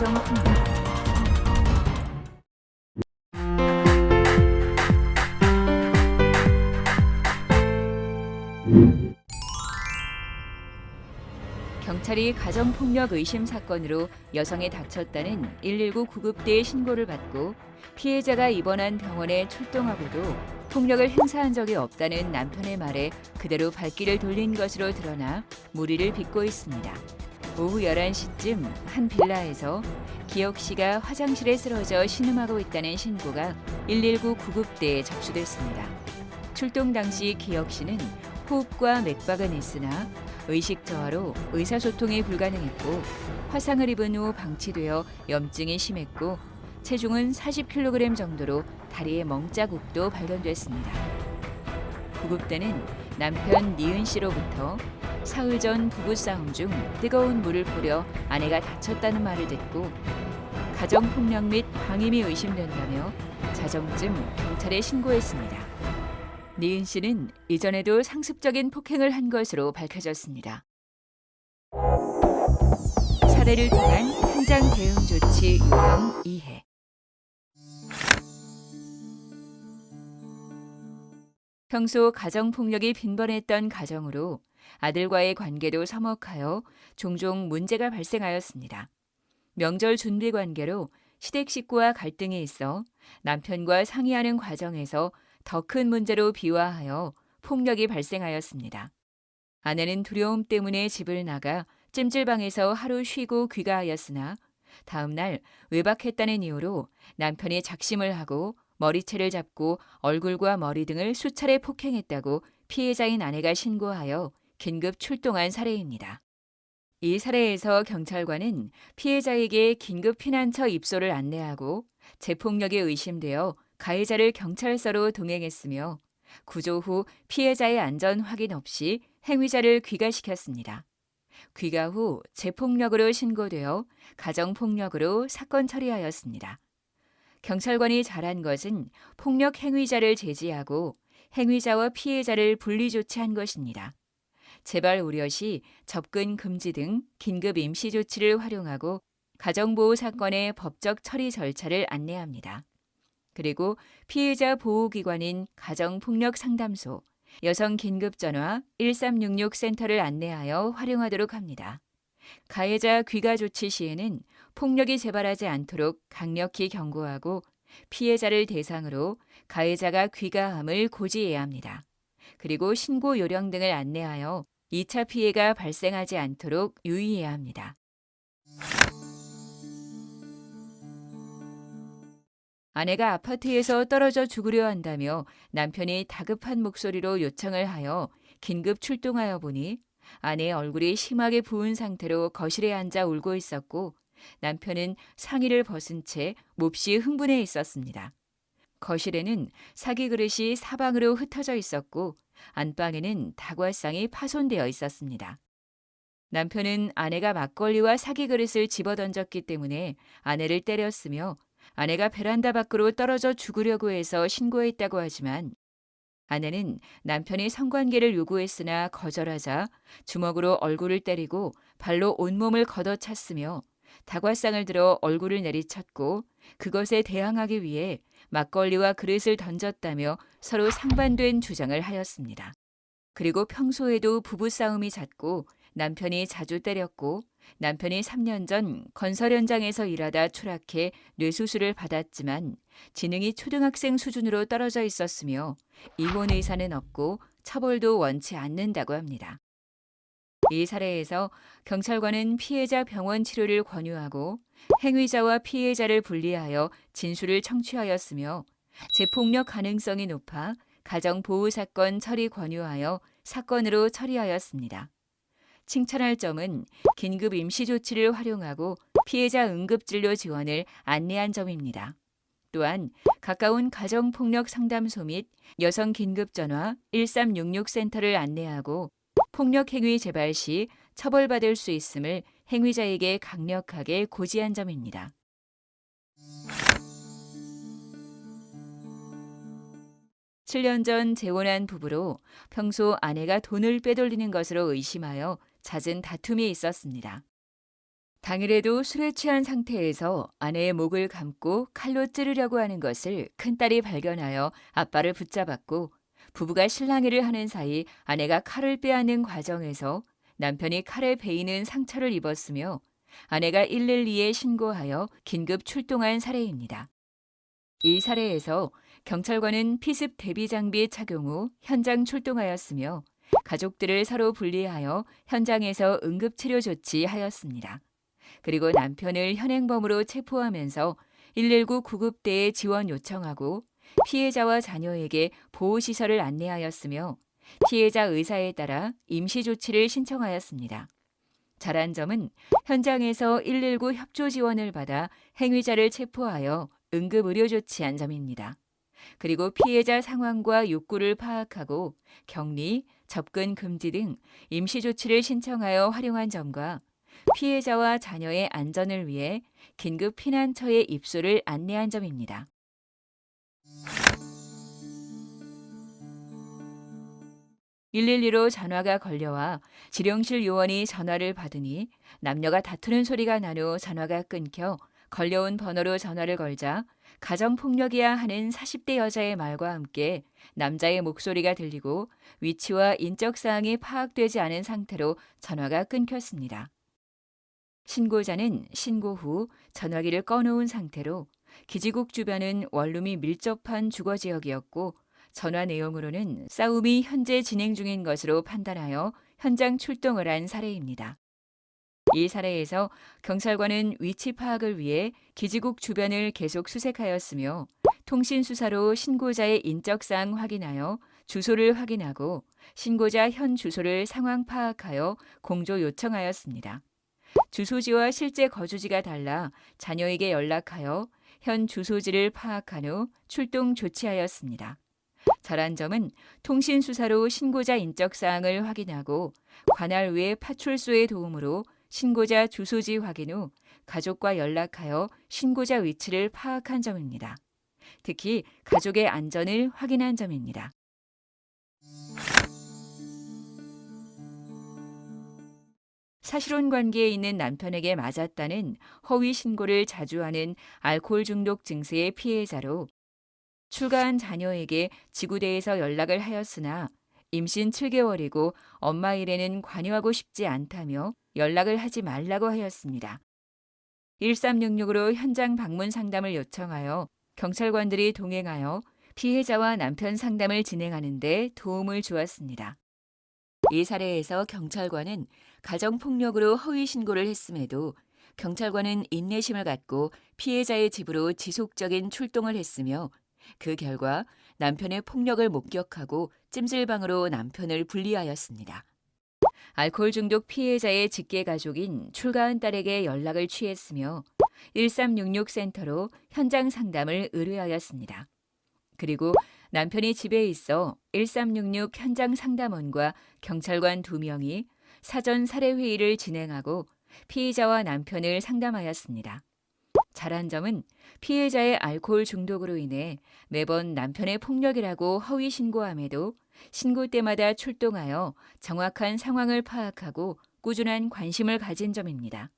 가정폭력. 경찰이 가정폭력 의심 사건으로 여성이 다쳤다는 119 구급대의 신고를 받고 피해자가 입원한 병원에 출동하고도 폭력을 행사한 적이 없다는 남편의 말에 그대로 발길을 돌린 것으로 드러나 물의를 빚고 있습니다. 오후 11시쯤 한 빌라에서 기혁 씨가 화장실에 쓰러져 신음하고 있다는 신고가 119 구급대에 접수됐습니다. 출동 당시 기혁 씨는 호흡과 맥박은 있으나 의식 저하로 의사소통이 불가능했고 화상을 입은 후 방치되어 염증이 심했고 체중은 40kg 정도로 다리에 멍자국도 발견됐습니다. 구급대는 남편 니은 씨로부터 사흘 전 부부싸움 중 뜨거운 물을 뿌려 아내가 다쳤다는 말을 듣고 가정폭력 및 방임이 의심된다며 자정쯤 경찰에 신고했습니다. 니은 씨는 이전에도 상습적인 폭행을 한 것으로 밝혀졌습니다. 사례를 통한 현장 대응 조치 요령 2회. 평소 가정폭력이 빈번했던 가정으로 아들과의 관계도 서먹하여 종종 문제가 발생하였습니다. 명절 준비 관계로 시댁 식구와 갈등이 있어 남편과 상의하는 과정에서 더 큰 문제로 비화하여 폭력이 발생하였습니다. 아내는 두려움 때문에 집을 나가 찜질방에서 하루 쉬고 귀가하였으나 다음 날 외박했다는 이유로 남편이 작심을 하고 머리채를 잡고 얼굴과 머리 등을 수차례 폭행했다고 피해자인 아내가 신고하여 긴급 출동한 사례입니다. 이 사례에서 경찰관은 피해자에게 긴급 피난처 입소를 안내하고 재폭력이 의심되어 가해자를 경찰서로 동행했으며 구조 후 피해자의 안전 확인 없이 행위자를 귀가시켰습니다. 귀가 후 재폭력으로 신고되어 가정폭력으로 사건 처리하였습니다. 경찰관이 잘한 것은 폭력 행위자를 제지하고 행위자와 피해자를 분리 조치한 것입니다. 재발 우려 시 접근 금지 등 긴급 임시 조치를 활용하고 가정보호 사건의 법적 처리 절차를 안내합니다. 그리고 피해자 보호기관인 가정폭력상담소, 여성긴급전화 1366 센터를 안내하여 활용하도록 합니다. 가해자 귀가 조치 시에는 폭력이 재발하지 않도록 강력히 경고하고 피해자를 대상으로 가해자가 귀가함을 고지해야 합니다. 그리고 신고 요령 등을 안내하여 2차 피해가 발생하지 않도록 유의해야 합니다. 아내가 아파트에서 떨어져 죽으려 한다며 남편이 다급한 목소리로 요청을 하여 긴급 출동하여 보니 아내의 얼굴이 심하게 부은 상태로 거실에 앉아 울고 있었고 남편은 상의를 벗은 채 몹시 흥분해 있었습니다. 거실에는 사기 그릇이 사방으로 흩어져 있었고 안방에는 다과상이 파손되어 있었습니다. 남편은 아내가 막걸리와 사기 그릇을 집어던졌기 때문에 아내를 때렸으며 아내가 베란다 밖으로 떨어져 죽으려고 해서 신고했다고 하지만 아내는 남편이 성관계를 요구했으나 거절하자 주먹으로 얼굴을 때리고 발로 온몸을 걷어찼으며 다과상을 들어 얼굴을 내리쳤고 그것에 대항하기 위해 막걸리와 그릇을 던졌다며 서로 상반된 주장을 하였습니다. 그리고 평소에도 부부싸움이 잦고 남편이 자주 때렸고 남편이 3년 전 건설 현장에서 일하다 추락해 뇌수술을 받았지만 지능이 초등학생 수준으로 떨어져 있었으며 이혼 의사는 없고 처벌도 원치 않는다고 합니다. 이 사례에서 경찰관은 피해자 병원 치료를 권유하고 행위자와 피해자를 분리하여 진술을 청취하였으며 재폭력 가능성이 높아 가정보호사건 처리 권유하여 사건으로 처리하였습니다. 칭찬할 점은 긴급 임시조치를 활용하고 피해자 응급진료 지원을 안내한 점입니다. 또한 가까운 가정폭력 상담소 및 여성긴급전화 1366 센터를 안내하고 폭력행위 재발 시 처벌받을 수 있음을 행위자에게 강력하게 고지한 점입니다. 7년 전 재혼한 부부로 평소 아내가 돈을 빼돌리는 것으로 의심하여 잦은 다툼이 있었습니다. 당일에도 술에 취한 상태에서 아내의 목을 감고 칼로 찌르려고 하는 것을 큰딸이 발견하여 아빠를 붙잡았고 부부가 실랑이를 하는 사이 아내가 칼을 빼앗는 과정에서 남편이 칼에 베이는 상처를 입었으며 아내가 112에 신고하여 긴급 출동한 사례입니다. 이 사례에서 경찰관은 피습 대비 장비 착용 후 현장 출동하였으며 가족들을 서로 분리하여 현장에서 응급치료 조치하였습니다. 그리고 남편을 현행범으로 체포하면서 119 구급대에 지원 요청하고 피해자와 자녀에게 보호시설을 안내하였으며 피해자 의사에 따라 임시조치를 신청하였습니다. 잘한 점은 현장에서 119 협조 지원을 받아 행위자를 체포하여 응급의료 조치한 점입니다. 그리고 피해자 상황과 욕구를 파악하고 격리, 접근 금지 등 임시조치를 신청하여 활용한 점과 피해자와 자녀의 안전을 위해 긴급 피난처의 입소를 안내한 점입니다. (112로) 전화가 걸려와 지령실 요원이 전화를 받으니 남녀가 다투는 소리가 난 후 전화가 끊겨 걸려온 번호로 전화를 걸자 가정폭력이야 하는 40대 여자의 말과 함께 남자의 목소리가 들리고 위치와 인적 사항이 파악되지 않은 상태로 전화가 끊겼습니다. 신고자는 신고 후 전화기를 꺼놓은 상태로 기지국 주변은 원룸이 밀접한 주거지역이었고 전화 내용으로는 싸움이 현재 진행 중인 것으로 판단하여 현장 출동을 한 사례입니다. 이 사례에서 경찰관은 위치 파악을 위해 기지국 주변을 계속 수색하였으며 통신수사로 신고자의 인적사항 확인하여 주소를 확인하고 신고자 현 주소를 상황 파악하여 공조 요청하였습니다. 주소지와 실제 거주지가 달라 자녀에게 연락하여 현 주소지를 파악한 후 출동 조치하였습니다. 잘한 점은 통신수사로 신고자 인적사항을 확인하고 관할 외 파출소의 도움으로 신고자 주소지 확인 후 가족과 연락하여 신고자 위치를 파악한 점입니다. 특히 가족의 안전을 확인한 점입니다. 사실혼 관계에 있는 남편에게 맞았다는 허위 신고를 자주 하는 알코올 중독 증세의 피해자로 출가한 자녀에게 지구대에서 연락을 하였으나 임신 7개월이고 엄마 일에는 관여하고 싶지 않다며 연락을 하지 말라고 하였습니다. 1366으로 현장 방문 상담을 요청하여 경찰관들이 동행하여 피해자와 남편 상담을 진행하는 데 도움을 주었습니다. 이 사례에서 경찰관은 가정폭력으로 허위 신고를 했음에도 경찰관은 인내심을 갖고 피해자의 집으로 지속적인 출동을 했으며 그 결과 남편의 폭력을 목격하고 찜질방으로 남편을 분리하였습니다. 알코올 중독 피해자의 직계 가족인 출가한 딸에게 연락을 취했으며 1366 센터로 현장 상담을 의뢰하였습니다. 그리고 남편이 집에 있어 1366 현장 상담원과 경찰관 2명이 사전 사례 회의를 진행하고 피해자와 남편을 상담하였습니다. 잘한 점은 피해자의 알코올 중독으로 인해 매번 남편의 폭력이라고 허위 신고함에도 신고 때마다 출동하여 정확한 상황을 파악하고 꾸준한 관심을 가진 점입니다.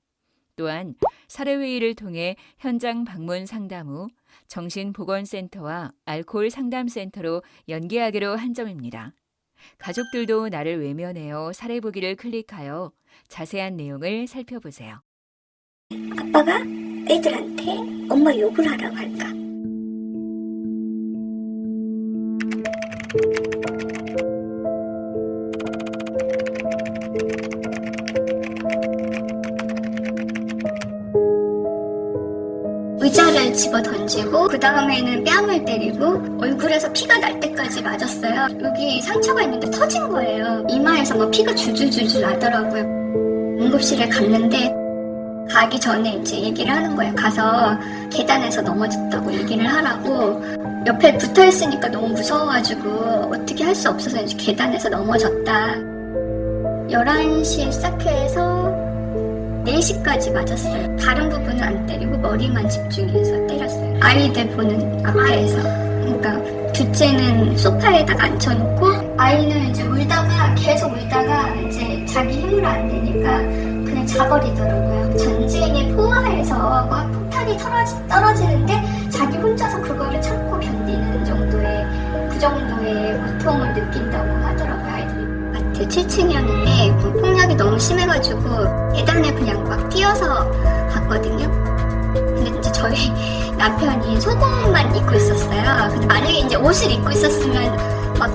또한 사례회의를 통해 현장 방문 상담 후 정신보건센터와 알코올 상담센터로 연계하기로 한 점입니다. 가족들도 나를 외면해요 사례보기를 클릭하여 자세한 내용을 살펴보세요. 아빠가 애들한테 엄마 욕을 하라고 할까? 의자를 집어 던지고 그 다음에는 뺨을 때리고 얼굴에서 피가 날 때까지 맞았어요. 여기 상처가 있는데 터진 거예요. 이마에서 막 피가 줄줄줄줄 나더라고요. 응급실에 갔는데 가기 전에 이제 얘기를 하는 거예요. 가서 계단에서 넘어졌다고 얘기를 하라고. 옆에 붙어 있으니까 너무 무서워가지고 어떻게 할 수 없어서 이제 계단에서 넘어졌다. 11시에 시작해서 4시까지 맞았어요. 다른 부분은 안 때리고 머리만 집중해서 때렸어요. 아이들 보는 앞에서. 그러니까 둘째는 소파에다가 앉혀놓고 아이는 이제 울다가 계속 울다가 이제 자기 힘으로 안 되니까 그 그냥 자버리더라고요. 전쟁에 포화해서 막 폭탄이 떨어지는데 자기 혼자서 그거를 참고 견디는 정도의 그 정도의 고통을 느낀다고 하더라고요. 아이들이. 아파트 7층이었는데 폭력이 너무 심해가지고 계단에 그냥 막 뛰어서 갔거든요. 근데 이제 저희 남편이 속옷만 입고 있었어요. 근데 만약에 이제 옷을 입고 있었으면 막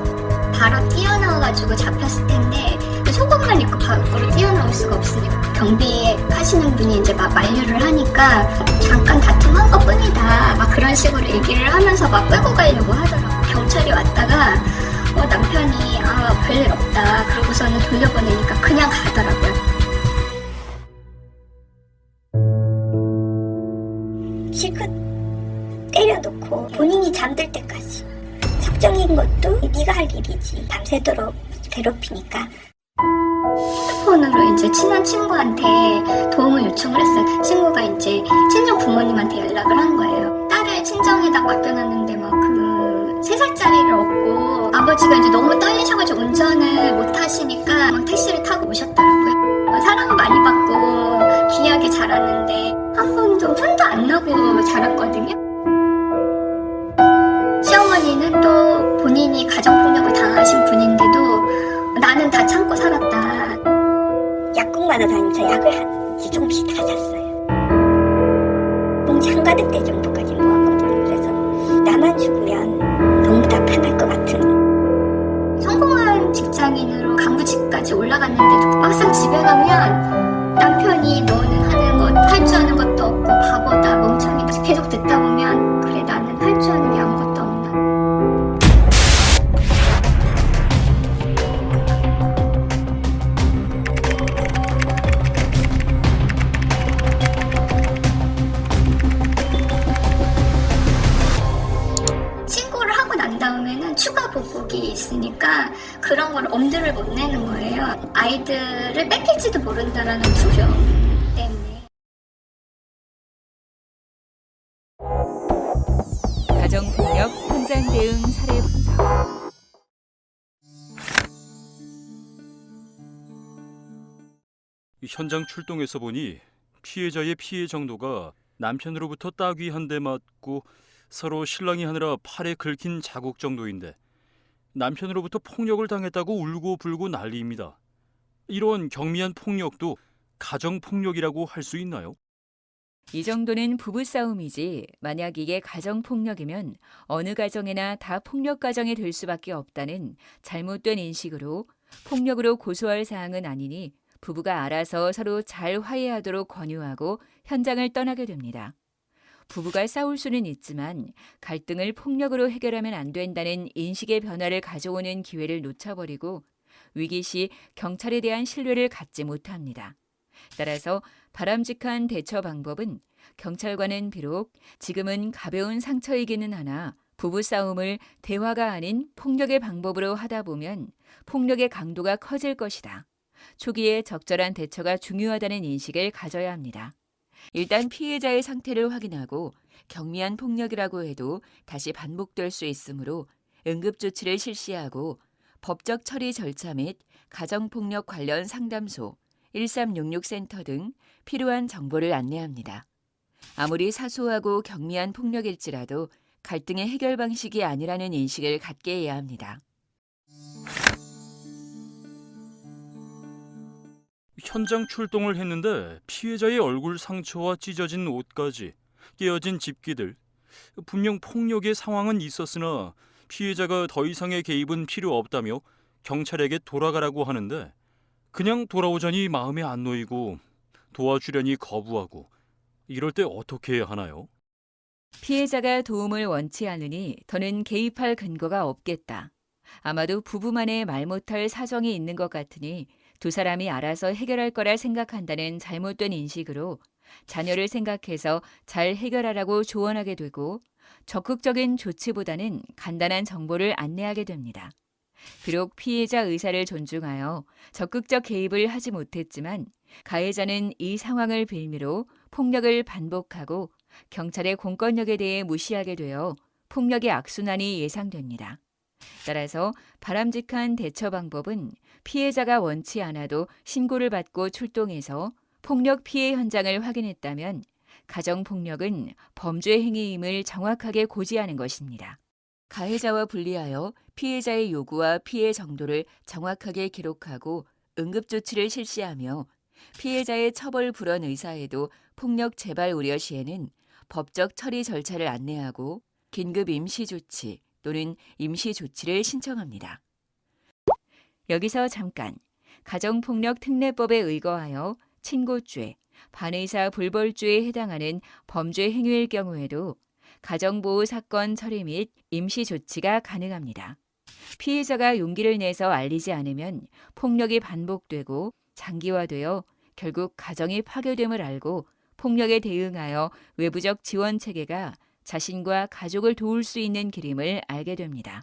바로 뛰어나와가지고 잡혔을 텐데 속옷만 입고 밖으로 뛰어나올 수가 없으니까 경비 하시는 분이 이제 막 만류를 하니까 잠깐 다툼한 것뿐이다 막 그런 식으로 얘기를 하면서 막 끌고 가려고 하더라고요. 경찰이 왔다가 남편이 별일 없다 그러고서는 돌려보내니까 그냥 가더라고요. 실컷 때려놓고 본인이 잠들 때까지 석정인 것도 네가 할 일이지 밤새도록 괴롭히니까 핸드폰으로 이제 친한 친구한테 도움을 요청을 했어요. 친구가 이제 친정 부모님한테 연락을 한 거예요. 딸을 친정에다 맡겨놨는데 막 그 3살짜리를 얻고 아버지가 이제 너무 떨리셔가지고 운전을 못 하시니까 막 택시를 타고 오셨더라고요. 사랑을 많이 받고 귀하게 자랐는데 한 번도 혼도 안 나고 자랐거든요. 시어머니는 또 본인이 가정폭력을 당하신 분인데도 나는 다 참고 살았다. 약국마다 다니면서 약을 한 조금씩 다 샀어요. 봉지 한가득 대 정도까지 모았거든요. 그래서 나만 죽으면 너무 다 편할 것 같은. 성공한 직장인으로 간부직까지 올라갔는데도 막상 집에 가면 남편이 너는 하는 것, 할 줄 아는 것도 없고 바보다 멍청이다 계속 듣다 보면 그래 나는 할 줄 아는 게 아무것도 없나. 추가 보복이 있으니까 그런 걸 엄두를 못 내는 거예요. 아이들을 뺏길지도 모른다라는 두려움 때문에. 가정폭력 현장 대응 사례 분석. 현장 출동해서 보니 피해자의 피해 정도가 남편으로부터 따귀 한 대 맞고 서로 실랑이 하느라 팔에 긁힌 자국 정도인데 남편으로부터 폭력을 당했다고 울고 불고 난리입니다. 이런 경미한 폭력도 가정폭력이라고 할 수 있나요? 이 정도는 부부싸움이지 만약 이게 가정폭력이면 어느 가정이나 다 폭력 가정이 될 수밖에 없다는 잘못된 인식으로 폭력으로 고소할 사항은 아니니 부부가 알아서 서로 잘 화해하도록 권유하고 현장을 떠나게 됩니다. 부부가 싸울 수는 있지만 갈등을 폭력으로 해결하면 안 된다는 인식의 변화를 가져오는 기회를 놓쳐버리고 위기 시 경찰에 대한 신뢰를 갖지 못합니다. 따라서 바람직한 대처 방법은 경찰과는 비록 지금은 가벼운 상처이기는 하나 부부싸움을 대화가 아닌 폭력의 방법으로 하다 보면 폭력의 강도가 커질 것이다. 초기에 적절한 대처가 중요하다는 인식을 가져야 합니다. 일단 피해자의 상태를 확인하고 경미한 폭력이라고 해도 다시 반복될 수 있으므로 응급조치를 실시하고 법적 처리 절차 및 가정폭력 관련 상담소, 1366센터 등 필요한 정보를 안내합니다. 아무리 사소하고 경미한 폭력일지라도 갈등의 해결 방식이 아니라는 인식을 갖게 해야 합니다. 현장 출동을 했는데 피해자의 얼굴 상처와 찢어진 옷까지, 깨어진 집기들. 분명 폭력의 상황은 있었으나 피해자가 더 이상의 개입은 필요 없다며 경찰에게 돌아가라고 하는데 그냥 돌아오자니 마음에 안 놓이고 도와주려니 거부하고 이럴 때 어떻게 해야 하나요? 피해자가 도움을 원치 않으니 더는 개입할 근거가 없겠다. 아마도 부부만의 말 못할 사정이 있는 것 같으니 두 사람이 알아서 해결할 거라 생각한다는 잘못된 인식으로 자녀를 생각해서 잘 해결하라고 조언하게 되고 적극적인 조치보다는 간단한 정보를 안내하게 됩니다. 비록 피해자 의사를 존중하여 적극적 개입을 하지 못했지만 가해자는 이 상황을 빌미로 폭력을 반복하고 경찰의 공권력에 대해 무시하게 되어 폭력의 악순환이 예상됩니다. 따라서 바람직한 대처 방법은 피해자가 원치 않아도 신고를 받고 출동해서 폭력 피해 현장을 확인했다면 가정폭력은 범죄 행위임을 정확하게 고지하는 것입니다. 가해자와 분리하여 피해자의 요구와 피해 정도를 정확하게 기록하고 응급조치를 실시하며 피해자의 처벌 불원 의사에도 폭력 재발 우려 시에는 법적 처리 절차를 안내하고 긴급 임시조치 또는 임시조치를 신청합니다. 여기서 잠깐 가정폭력특례법에 의거하여 친고죄, 반의사 불벌죄에 해당하는 범죄 행위일 경우에도 가정보호 사건 처리 및 임시조치가 가능합니다. 피해자가 용기를 내서 알리지 않으면 폭력이 반복되고 장기화되어 결국 가정이 파괴됨을 알고 폭력에 대응하여 외부적 지원 체계가 자신과 가족을 도울 수 있는 길임을 알게 됩니다.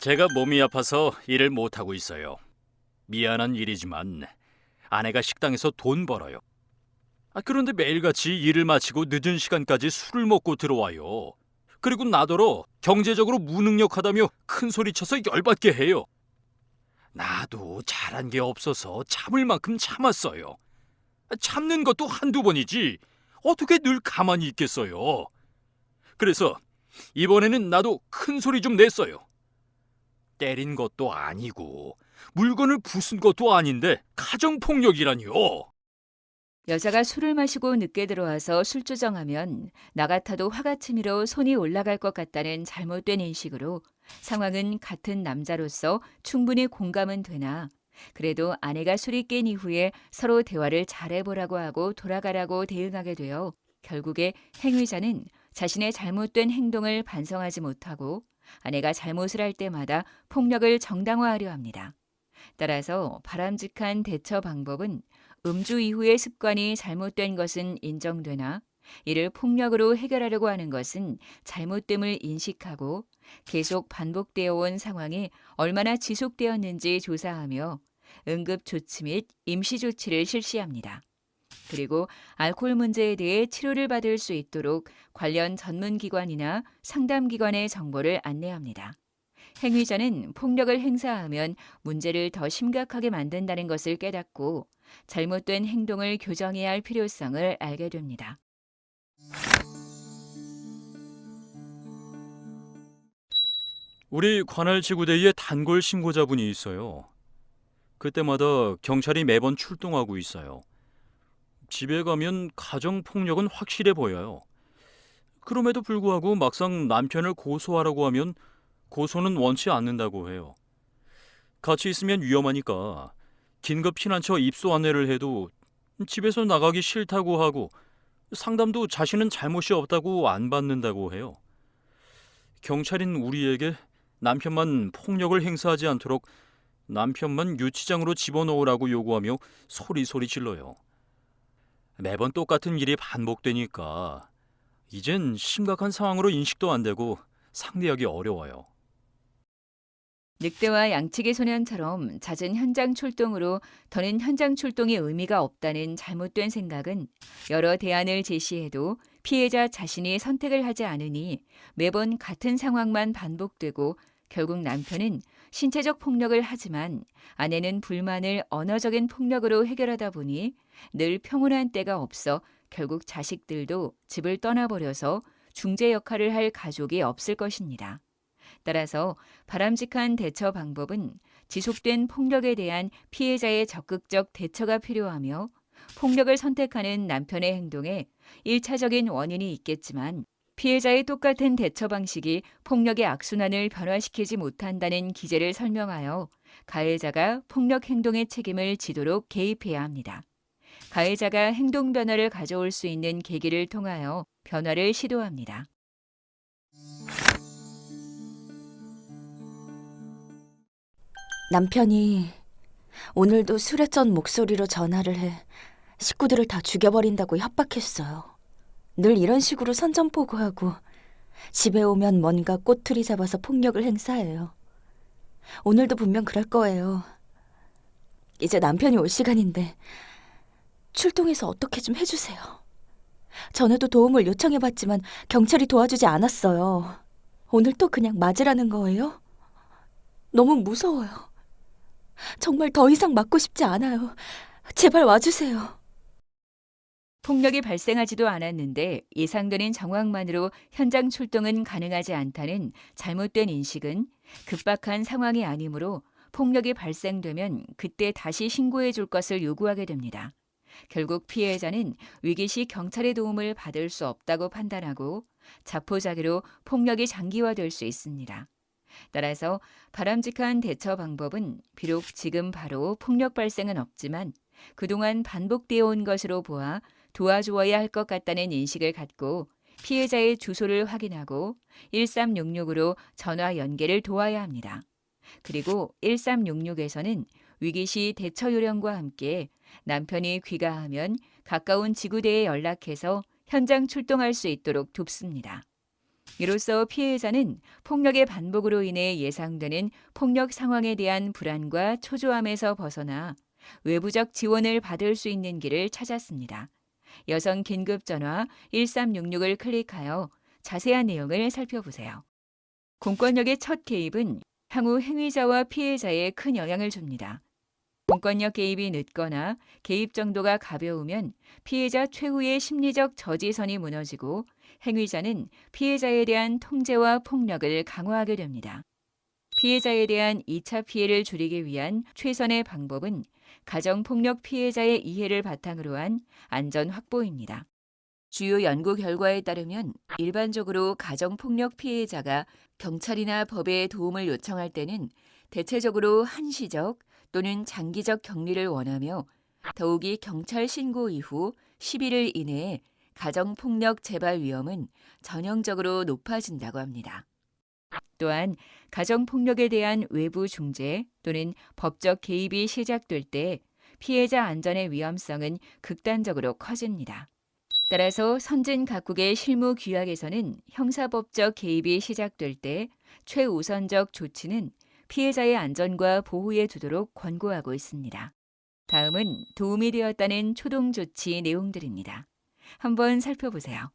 제가 몸이 아파서 일을 못하고 있어요. 미안한 일이지만 아내가 식당에서 돈 벌어요. 그런데 매일같이 일을 마치고 늦은 시간까지 술을 먹고 들어와요. 그리고 나더러 경제적으로 무능력하다며 큰 소리쳐서 열받게 해요. 나도 잘한 게 없어서 참을 만큼 참았어요. 참는 것도 한두 번이지 어떻게 늘 가만히 있겠어요. 그래서 이번에는 나도 큰 소리 좀 냈어요. 때린 것도 아니고 물건을 부순 것도 아닌데 가정폭력이라니요. 여자가 술을 마시고 늦게 들어와서 술주정하면 나 같아도 화가 치밀어 손이 올라갈 것 같다는 잘못된 인식으로 상황은 같은 남자로서 충분히 공감은 되나 그래도 아내가 술이 깬 이후에 서로 대화를 잘해보라고 하고 돌아가라고 대응하게 되어 결국에 행위자는 자신의 잘못된 행동을 반성하지 못하고 아내가 잘못을 할 때마다 폭력을 정당화하려 합니다. 따라서 바람직한 대처 방법은 음주 이후의 습관이 잘못된 것은 인정되나 이를 폭력으로 해결하려고 하는 것은 잘못됨을 인식하고 계속 반복되어 온 상황이 얼마나 지속되었는지 조사하며 응급조치 및 임시조치를 실시합니다. 그리고 알코올 문제에 대해 치료를 받을 수 있도록 관련 전문기관이나 상담기관의 정보를 안내합니다. 행위자는 폭력을 행사하면 문제를 더 심각하게 만든다는 것을 깨닫고 잘못된 행동을 교정해야 할 필요성을 알게 됩니다. 우리 관할 지구대에 단골 신고자분이 있어요. 그때마다 경찰이 매번 출동하고 있어요. 집에 가면 가정폭력은 확실해 보여요. 그럼에도 불구하고 막상 남편을 고소하라고 하면 고소는 원치 않는다고 해요. 같이 있으면 위험하니까 긴급 피난처 입소 안내를 해도 집에서 나가기 싫다고 하고 상담도 자신은 잘못이 없다고 안 받는다고 해요. 경찰인 우리에게 남편만 폭력을 행사하지 않도록 남편만 유치장으로 집어넣으라고 요구하며 소리소리 질러요. 매번 똑같은 일이 반복되니까 이젠 심각한 상황으로 인식도 안 되고 상대하기 어려워요. 늑대와 양치기 소년처럼 잦은 현장 출동으로 더는 현장 출동의 의미가 없다는 잘못된 생각은 여러 대안을 제시해도 피해자 자신이 선택을 하지 않으니 매번 같은 상황만 반복되고 결국 남편은 신체적 폭력을 하지만 아내는 불만을 언어적인 폭력으로 해결하다 보니 늘 평온한 때가 없어 결국 자식들도 집을 떠나버려서 중재 역할을 할 가족이 없을 것입니다. 따라서 바람직한 대처 방법은 지속된 폭력에 대한 피해자의 적극적 대처가 필요하며 폭력을 선택하는 남편의 행동에 1차적인 원인이 있겠지만 피해자의 똑같은 대처 방식이 폭력의 악순환을 변화시키지 못한다는 기제를 설명하여 가해자가 폭력 행동의 책임을 지도록 개입해야 합니다. 가해자가 행동 변화를 가져올 수 있는 계기를 통하여 변화를 시도합니다. 남편이 오늘도 술에 쩐 목소리로 전화를 해 식구들을 다 죽여버린다고 협박했어요. 늘 이런 식으로 선전포고하고 집에 오면 뭔가 꼬투리 잡아서 폭력을 행사해요. 오늘도 분명 그럴 거예요. 이제 남편이 올 시간인데 출동해서 어떻게 좀 해주세요. 전에도 도움을 요청해봤지만 경찰이 도와주지 않았어요. 오늘 또 그냥 맞으라는 거예요? 너무 무서워요. 정말 더 이상 맞고 싶지 않아요. 제발 와주세요. 폭력이 발생하지도 않았는데 예상되는 정황만으로 현장 출동은 가능하지 않다는 잘못된 인식은 급박한 상황이 아니므로 폭력이 발생되면 그때 다시 신고해 줄 것을 요구하게 됩니다. 결국 피해자는 위기 시 경찰의 도움을 받을 수 없다고 판단하고 자포자기로 폭력이 장기화될 수 있습니다. 따라서 바람직한 대처 방법은 비록 지금 바로 폭력 발생은 없지만 그동안 반복되어 온 것으로 보아 도와주어야 할 것 같다는 인식을 갖고 피해자의 주소를 확인하고 1366으로 전화 연계를 도와야 합니다. 그리고 1366에서는 위기시 대처 요령과 함께 남편이 귀가하면 가까운 지구대에 연락해서 현장 출동할 수 있도록 돕습니다. 이로써 피해자는 폭력의 반복으로 인해 예상되는 폭력 상황에 대한 불안과 초조함에서 벗어나 외부적 지원을 받을 수 있는 길을 찾았습니다. 여성 긴급전화 1366을 클릭하여 자세한 내용을 살펴보세요. 공권력의 첫 개입은 향후 행위자와 피해자에 큰 영향을 줍니다. 공권력 개입이 늦거나 개입 정도가 가벼우면 피해자 최후의 심리적 저지선이 무너지고 행위자는 피해자에 대한 통제와 폭력을 강화하게 됩니다. 피해자에 대한 2차 피해를 줄이기 위한 최선의 방법은 가정폭력 피해자의 이해를 바탕으로 한 안전 확보입니다. 주요 연구 결과에 따르면 일반적으로 가정폭력 피해자가 경찰이나 법의 도움을 요청할 때는 대체적으로 한시적 또는 장기적 격리를 원하며 더욱이 경찰 신고 이후 10일을 이내에 가정폭력 재발 위험은 전형적으로 높아진다고 합니다. 또한 가정폭력에 대한 외부 중재 또는 법적 개입이 시작될 때 피해자 안전의 위험성은 극단적으로 커집니다. 따라서 선진 각국의 실무 규약에서는 형사법적 개입이 시작될 때 최우선적 조치는 피해자의 안전과 보호에 두도록 권고하고 있습니다. 다음은 도움이 되었다는 초동 조치 내용들입니다. 한번 살펴보세요.